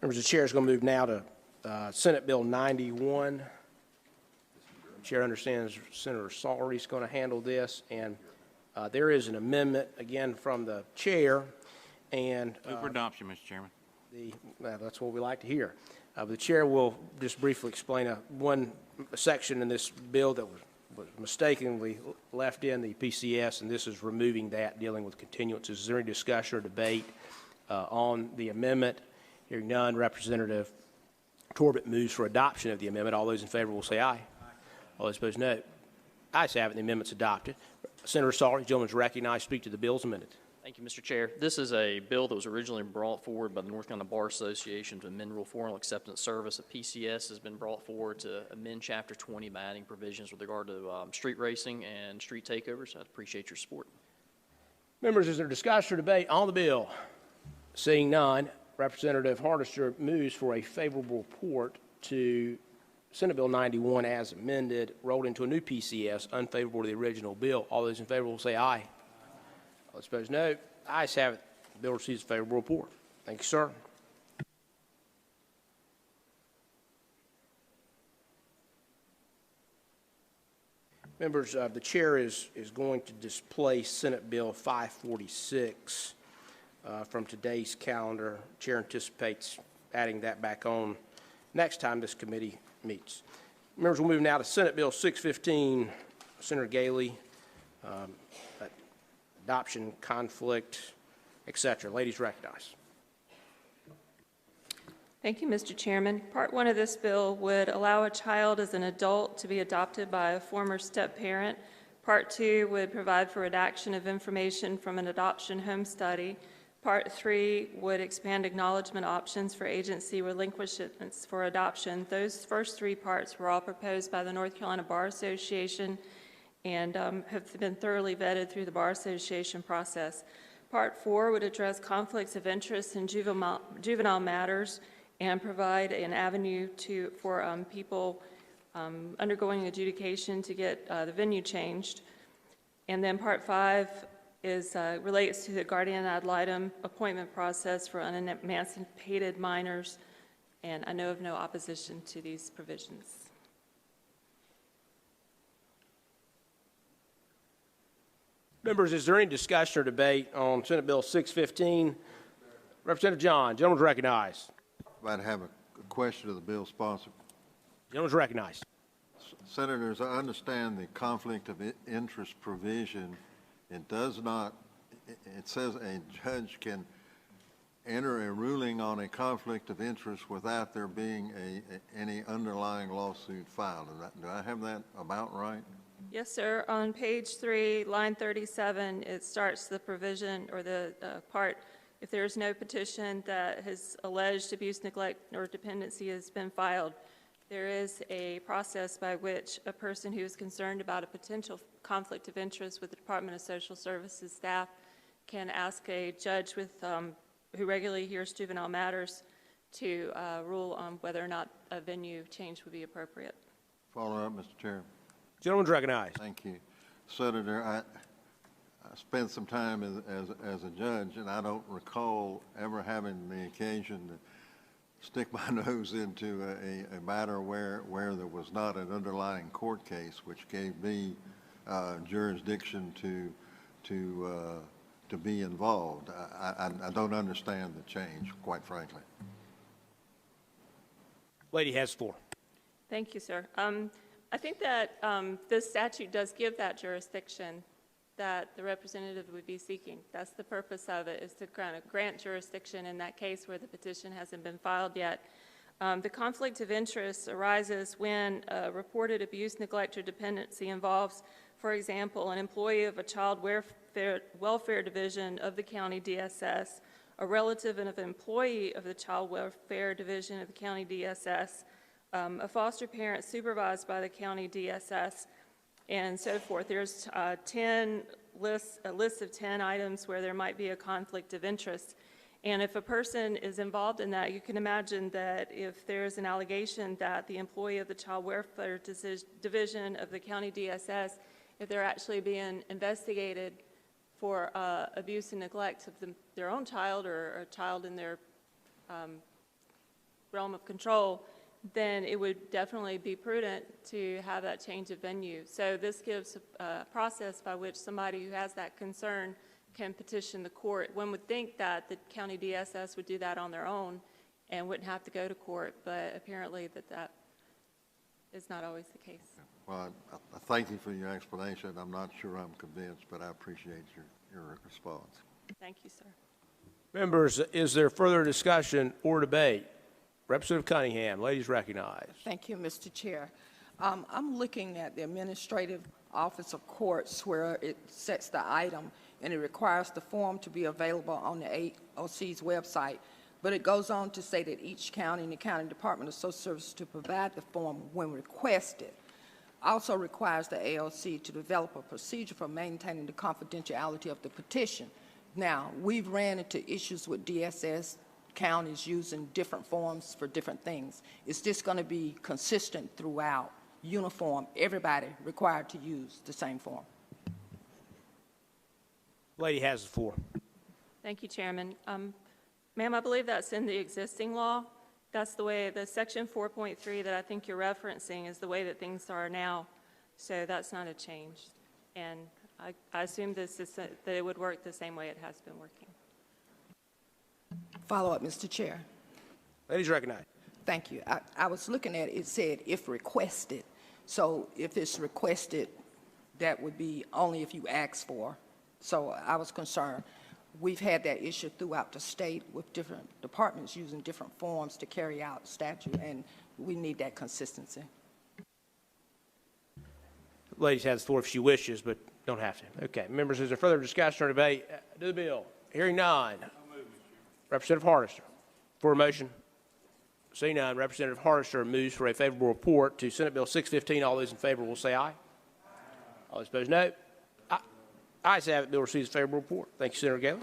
Members, the chair is going to move now to Senate Bill 91. The chair understands Senator Sawrey is going to handle this, and there is an amendment, again, from the chair. And move for adoption, Mr. Chairman. That's what we like to hear. The chair will just briefly explain one section in this bill that was mistakenly left in the PCS, and this is removing that, dealing with continuances. Is there any discussion or debate on the amendment? Hearing none, Representative Torbett moves for adoption of the amendment. All those in favor will say aye. All those opposed, no. Ayes have it. The amendment's adopted. Senator Sawrey, the gentleman is recognized. Speak to the bill as amended. Thank you, Mr. Chair. This is a bill that was originally brought forward by the North Carolina Bar Association to amend Rule 4 on acceptance service. A PCS has been brought forward to amend Chapter 20 by adding provisions with regard to street racing and street takeovers. I appreciate your support. Members, is there discussion or debate on the bill? Seeing none, Representative Hardister moves for a favorable report to Senate Bill 91 as amended, rolled into a new PCS, unfavorable to the original bill. All those in favor will say aye. All those opposed, no. Ayes have it. The bill receives a favorable report. Thank you, sir. Members, the chair is going to displace Senate Bill 546 from today's calendar. The chair anticipates adding that back on next time this committee meets. Members, we'll move now to Senate Bill 615, Senator Galey, adoption, conflict, etc. Ladies recognized. Thank you, Mr. Chairman. Part 1 of this bill would allow a child as an adult to be adopted by a former step-parent. Part 2 would provide for redaction of information from an adoption home study. Part 3 would expand acknowledgement options for agency relinquishments for adoption. Those first 3 parts were all proposed by the North Carolina Bar Association and have been thoroughly vetted through the Bar Association process. Part 4 would address conflicts of interest in juvenile matters and provide an avenue for people undergoing adjudication to get the venue changed. And then Part 5 relates to the guardian ad litem appointment process for unemancipated minors, and I know of no opposition to these provisions. Members, is there any discussion or debate on Senate Bill 615? Representative John, gentleman is recognized. I'd have a question of the bill sponsor. Gentleman is recognized. Senators, I understand the conflict of interest provision. It does not, it says a judge can enter a ruling on a conflict of interest without there being any underlying lawsuit filed. Do I have that about right? Yes, sir. On page 3, line 37, it starts the provision or the part, if there is no petition that has alleged abuse, neglect, or dependency has been filed, there is a process by which a person who is concerned about a potential conflict of interest with the Department of Social Services staff can ask a judge who regularly hears juvenile matters to rule on whether or not a venue change would be appropriate. Follow up, Mr. Chair. Gentleman is recognized. Thank you. Senator, I spent some time as a judge, and I don't recall ever having the occasion to stick my nose into a matter where there was not an underlying court case which gave me jurisdiction to be involved. I don't understand the change, quite frankly. Lady has the floor. Thank you, sir. I think that this statute does give that jurisdiction that the representative would be seeking. That's the purpose of it, is to kind of grant jurisdiction in that case where the petition hasn't been filed yet. The conflict of interest arises when reported abuse, neglect, or dependency involves, for example, an employee of a child welfare division of the county DSS, a relative of an employee of the child welfare division of the county DSS, a foster parent supervised by the county DSS, and so forth. There's a list of 10 items where there might be a conflict of interest. And if a person is involved in that, you can imagine that if there's an allegation that the employee of the child welfare division of the county DSS, if they're actually being investigated for abuse and neglect of their own child or a child in their realm of control, then it would definitely be prudent to have that change of venue. So this gives a process by which somebody who has that concern can petition the court. One would think that the county DSS would do that on their own and wouldn't have to go to court, but apparently that is not always the case. Well, I thank you for your explanation. I'm not sure I'm convinced, but I appreciate your response. Thank you, sir. Members, is there further discussion or debate? Representative Cunningham, ladies recognized. Thank you, Mr. Chair. I'm looking at the Administrative Office of Courts where it sets the item and it requires the form to be available on the AOC's website. But it goes on to say that each county and the County Department of Social Services to provide the form when requested. Also requires the AOC to develop a procedure for maintaining the confidentiality of the petition. Now, we've ran into issues with DSS counties using different forms for different things. Is this going to be consistent throughout, uniform, everybody required to use the same form? Lady has the floor. Thank you, Chairman. Ma'am, I believe that's in the existing law. That's the way, the section 4.3 that I think you're referencing is the way that things are now. So that's not a change. And I assume this is, that it would work the same way it has been working. Follow up, Mr. Chair. Ladies recognized. Thank you. I was looking at it, it said if requested. So if it's requested, that would be only if you ask for. So I was concerned. We've had that issue throughout the state with different departments using different forms to carry out statute, and we need that consistency. Ladies has the floor if she wishes, but don't have to. Okay. Members, is there further discussion or debate? Do the bill. Hearing none. Representative Hardister. For a motion. Seeing none, Representative Hardister moves for a favorable report to Senate Bill 615. All those in favor will say aye. All those opposed, no. Ayes have it. Bill receives a favorable report. Thank you, Senator Gaylor.